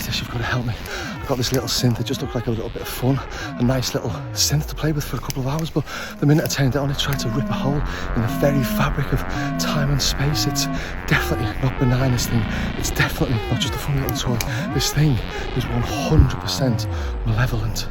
this? You've got to help me. I've got this little synth. It just looked like a little bit of fun, a nice little synth to play with for a couple of hours, but the minute I turned it on, it tried to rip a hole in the very fabric of time and space. It's definitely not benign, this thing. It's definitely not just a funny little toy. This thing is 100% malevolent.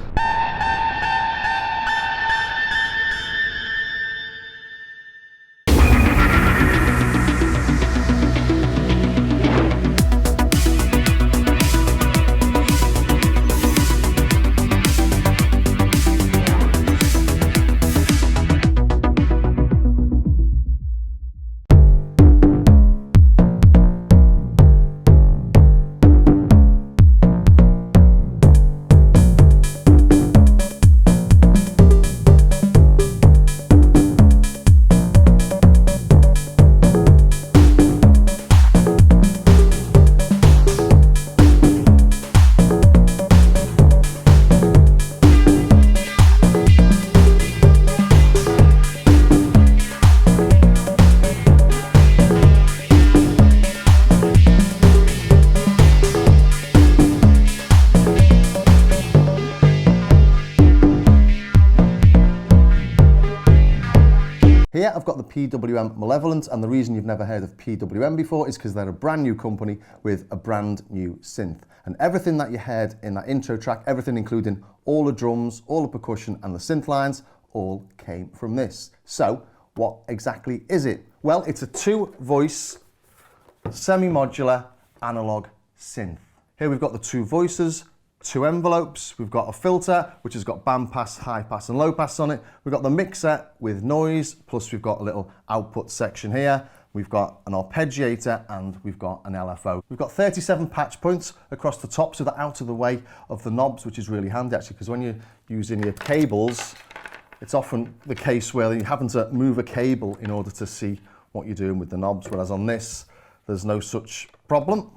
Here I've got the PWM Malevolent, and the reason you've never heard of PWM before is because they're a brand new company with a brand new synth. And everything that you heard in that intro track, everything including all the drums, all the percussion and the synth lines, all came from this. So what exactly is it? Well, it's a 2-voice, semi-modular analog synth. Here we've got the 2 voices, 2 envelopes, we've got a filter which has got bandpass, high pass and low pass on it. We've got the mixer with noise, plus we've got a little output section here. We've got an arpeggiator and we've got an LFO. We've got 37 patch points across the top, so they're out of the way of the knobs, which is really handy actually, because when you're using your cables, it's often the case where you're having to move a cable in order to see what you're doing with the knobs, whereas on this, there's no such problem.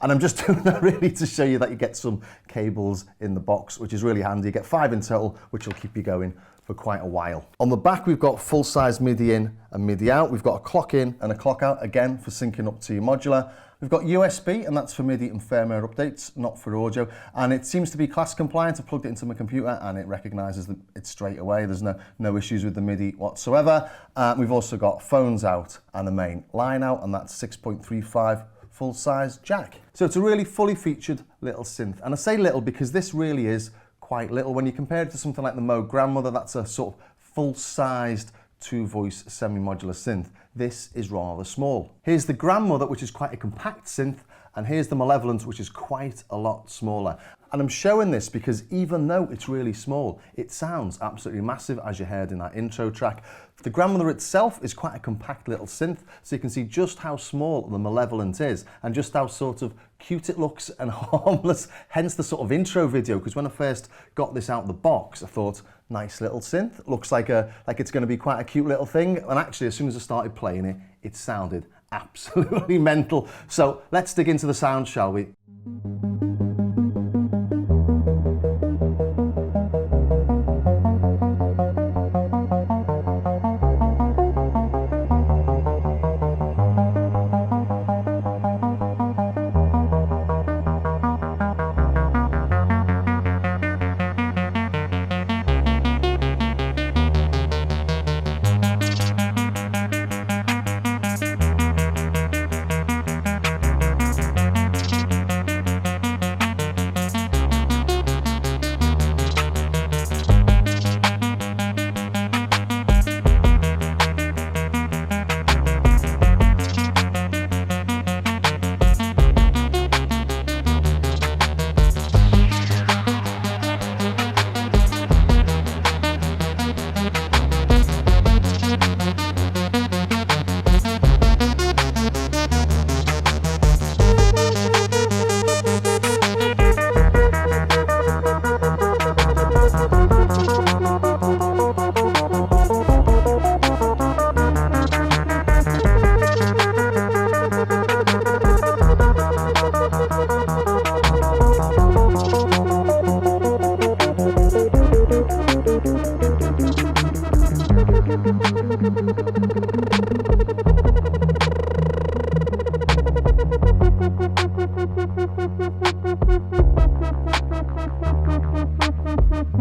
And I'm just doing that really to show you that you get some cables in the box, which is really handy. You get 5 in total, which will keep you going for quite a while. On the back, we've got full-size MIDI in and MIDI out. We've got a clock in and a clock out, again, for syncing up to your modular. We've got USB, and that's for MIDI and firmware updates, not for audio. And it seems to be class compliant. I plugged it into my computer and it recognizes it straight away. There's no issues with the MIDI whatsoever. We've also got phones out and a main line out, and that's 6.35 full-size jack. So it's a really fully featured little synth. And I say little because this really is quite little. When you compare it to something like the Moog Grandmother, that's a sort of full-sized 2-voice semi-modular synth. This is rather small. Here's the Grandmother, which is quite a compact synth, and here's the Malevolent, which is quite a lot smaller. And I'm showing this because even though it's really small, it sounds absolutely massive, as you heard in that intro track. The Grandmother itself is quite a compact little synth, so you can see just how small the Malevolent is and just how sort of cute it looks and harmless, hence the sort of intro video, because when I first got this out of the box, I thought, nice little synth, looks like it's going to be quite a cute little thing, and actually as soon as I started playing it, it sounded absolutely mental. So let's dig into the sound, shall we?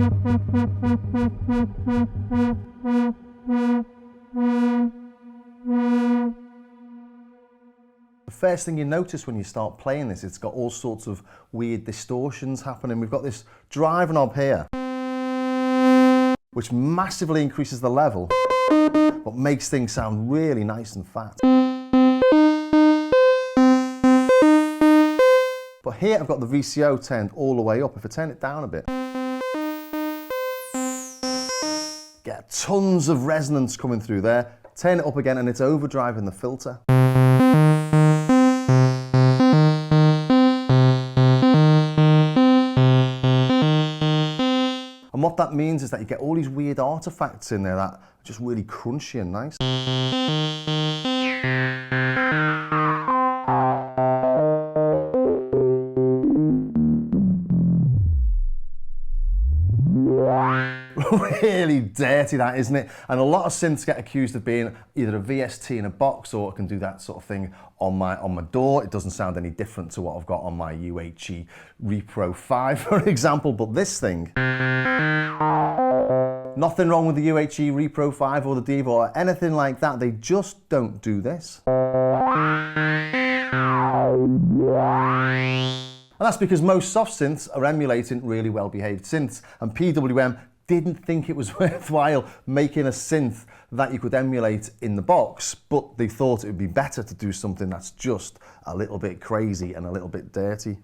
The first thing you notice when you start playing this, it's got all sorts of weird distortions happening. We've got this drive knob here, which massively increases the level, but makes things sound really nice and fat. But here I've got the VCO turned all the way up. If I turn it down a bit, get tons of resonance coming through there. Turn it up again and it's overdriving the filter. And what that means is that you get all these weird artifacts in there that are just really crunchy and nice. Really dirty, that, isn't it? And a lot of synths get accused of being either a VST in a box, or I can do that sort of thing on my door. It doesn't sound any different to what I've got on my UHE Repro 5, for example. But this thing, nothing wrong with the UHE Repro 5 or the Diva or anything like that. They just don't do this. And that's because most soft synths are emulating really well-behaved synths, and PWM didn't think it was worthwhile making a synth that you could emulate in the box, but they thought it would be better to do something that's just a little bit crazy and a little bit dirty.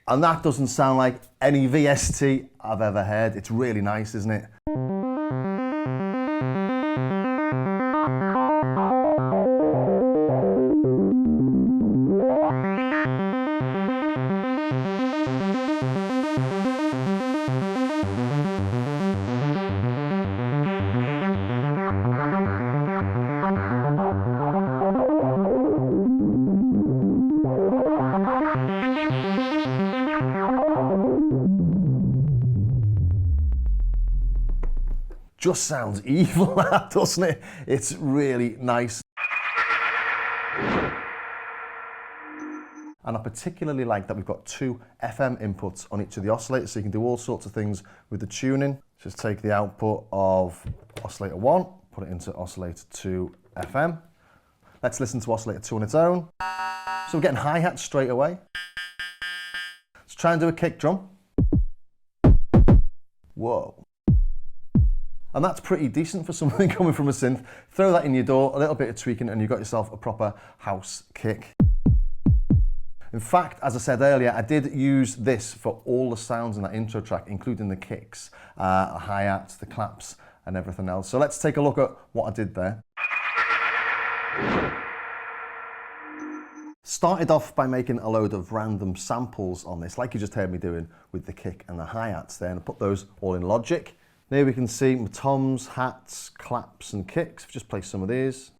And that doesn't sound like any VST I've ever heard. It's really nice, isn't it? Just sounds evil, doesn't it? It's really nice. And I particularly like that we've got 2 FM inputs on each of the oscillators, so you can do all sorts of things with the tuning. Just take the output of oscillator 1, put it into oscillator 2 FM. Let's listen to oscillator 2 on its own. So we're getting hi-hats straight away. Let's try and do a kick drum. Whoa. And that's pretty decent for something coming from a synth. Throw that in your door, a little bit of tweaking, and you've got yourself a proper house kick. In fact, as I said earlier, I did use this for all the sounds in that intro track, including the kicks, the hi-hats, the claps, and everything else. So let's take a look at what I did there. Started off by making a load of random samples on this, like you just heard me doing with the kick and the hi-hats there, and I put those all in Logic. There we can see my toms, hats, claps and kicks. I've just placed some of these.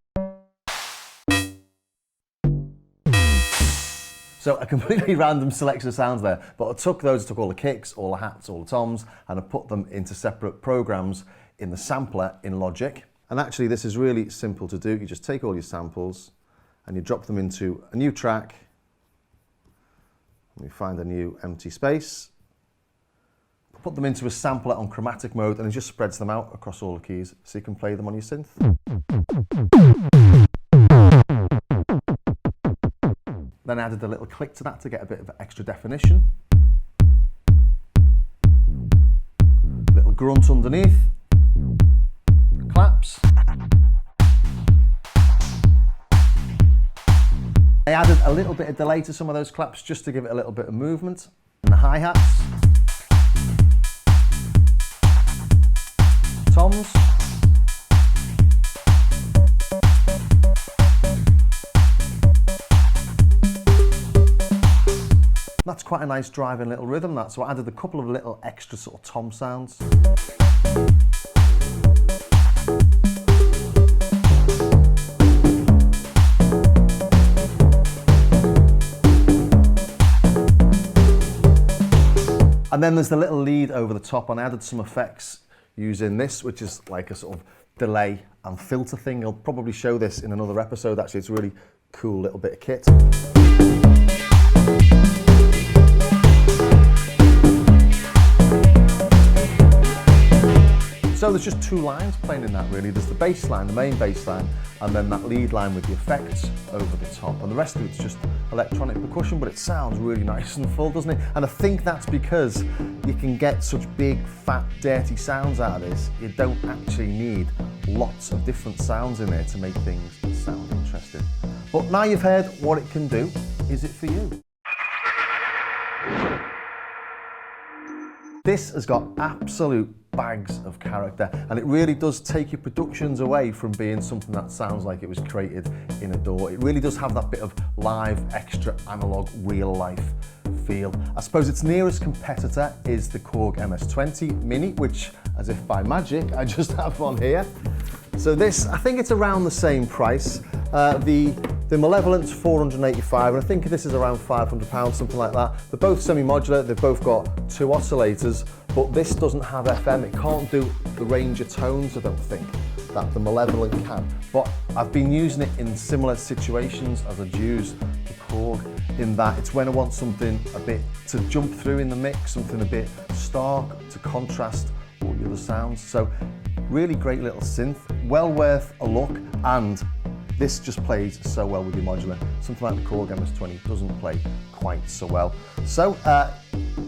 So a completely random selection of sounds there, but I took all the kicks, all the hats, all the toms, and I put them into separate programs in the sampler in Logic. And actually this is really simple to do. You just take all your samples and you drop them into a new track. And you find a new empty space. Put them into a sampler on chromatic mode, and it just spreads them out across all the keys so you can play them on your synth. Then I added a little click to that to get a bit of extra definition. Little grunt underneath. Claps. I added a little bit of delay to some of those claps just to give it a little bit of movement. And the hi-hats. Toms. That's quite a nice driving little rhythm, that. So I added a couple of little extra sort of tom sounds. And then there's the little lead over the top, and I added some effects using this, which is like a sort of delay and filter thing. I'll probably show this in another episode. Actually, it's a really cool little bit of kit. So there's just two lines playing in that really. There's the bass line, the main bass line, and then that lead line with the effects over the top. And the rest of it's just electronic percussion, but it sounds really nice and full, doesn't it? And I think that's because you can get such big, fat, dirty sounds out of this. You don't actually need lots of different sounds in there to make things sound interesting. But now you've heard what it can do, is it for you? This has got absolute bags of character, and it really does take your productions away from being something that sounds like it was created in a DAW. It really does have that bit of live, extra analog, real life feel. I suppose its nearest competitor is the Korg MS-20 Mini, which, as if by magic, I just have on here. So this, I think it's around the same price. The Malevolent's 485, and I think this is around £500, something like that. They're both semi-modular, they've both got two oscillators, but this doesn't have FM. It can't do the range of tones, I don't think, that the Malevolent can. But I've been using it in similar situations as I'd use the Korg, in that it's when I want something a bit to jump through in the mix, something a bit stark to contrast all the other sounds. So really great little synth, well worth a look, and this just plays so well with your modular. Something like the Korg MS-20 doesn't play quite so well. So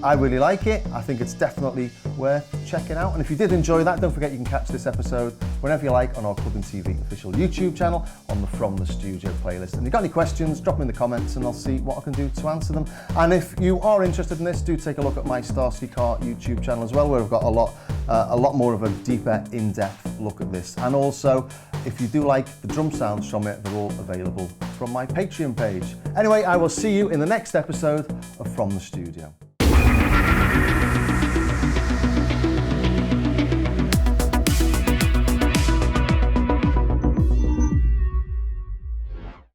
I really like it. I think it's definitely worth checking out. And if you did enjoy that, don't forget you can catch this episode whenever you like on our Clubbing TV official YouTube channel on the From the Studio playlist. And if you've got any questions, drop them in the comments and I'll see what I can do to answer them. And if you are interested in this, do take a look at my Starsky Carr YouTube channel as well, where I've got a lot more of a deeper, in-depth look at this. And also, if you do like the drum sounds from it, they're all available from my Patreon page. Anyway, I will see you in the next episode of From the Studio.